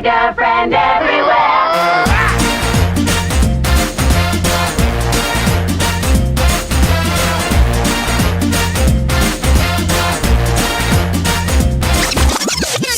Girlfriend everywhere.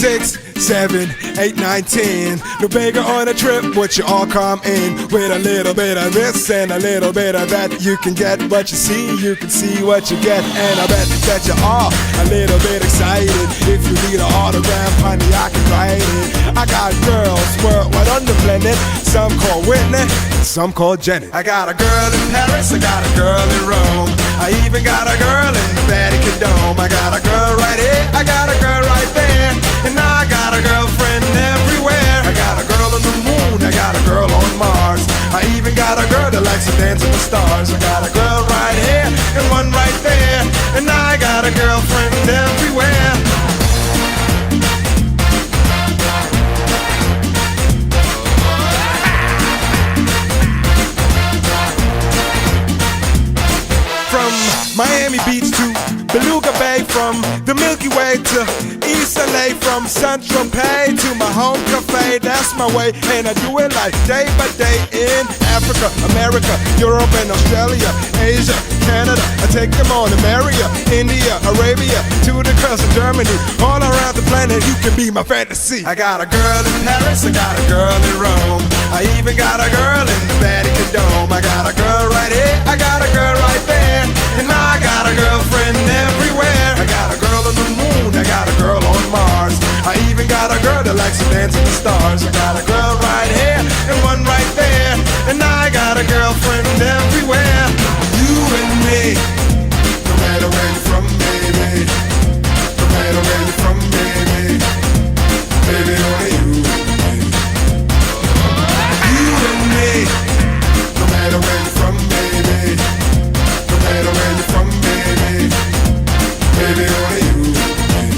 6, 7, 8, 9, 10. No Bega on a trip, would you all come in? With a little bit of this and a little bit of that. You can get what you see, you can see what you get. And I bet that you are a little bit excited. If you need an autograph, honey, I can write it. I got girls worldwide on the planet. Some call Whitney, some call Jenny. I got a girl in Paris, I got a girl in Rome. I even got a girl in the Vatican Dome. I got a girl right here, I got a girl right there. And I got a girlfriend everywhere. I got a girl on the moon, I got a girl on Mars. I even got a girl that likes to dance with the stars. I got a girl right here and one right there. And I got a girlfriend everywhere. From Miami Beach to Beluga Bay, from the Milky Way to East LA, from Central Pay to my home cafe, that's my way, and I do it like day by day in Africa, America, Europe and Australia, Asia, Canada. I take them on to America, India, Arabia, to the coast of Germany, all around the planet. You can be my fantasy. I got a girl in Paris, I got a girl in Rome. I even got a girl in the Vatican Dome. I got a girl right here, I got a girl right there. And I got a girlfriend everywhere. I got a girl on the moon, I got a girl on Mars. I even got a girl that likes to dance with the stars. I got a girl right here and one right there. And I got a girlfriend everywhere. You and me, no matter where you're from, baby. No matter where you're from, baby. Baby, only you and me. You and me, no matter where you're from, baby. No matter where you're from, baby. Baby, only you and me.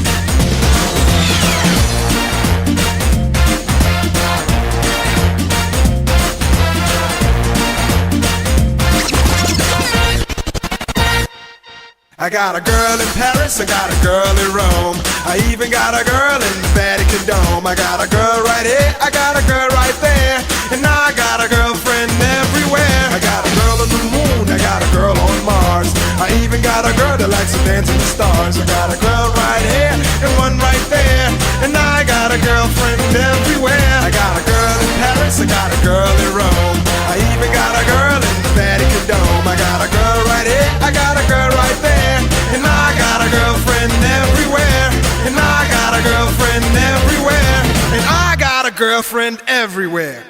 I got a girl in Paris, I got a girl in Rome. I even got a girl in the Vatican Dome. I got a girl right here, I got a girl right there. And I got a girlfriend everywhere. I got a girl on the moon, I got a girl on Mars. I even got a girl that likes to dance with the stars. I got a girl right here and one right there. And I got a girlfriend everywhere. I got a girl in Paris, I got a girl in Rome. I even got a girl in the Vatican Dome. I got a girl right here, I got a girl right there. And I got a girlfriend everywhere. And I got a girlfriend everywhere. And I got a girlfriend everywhere.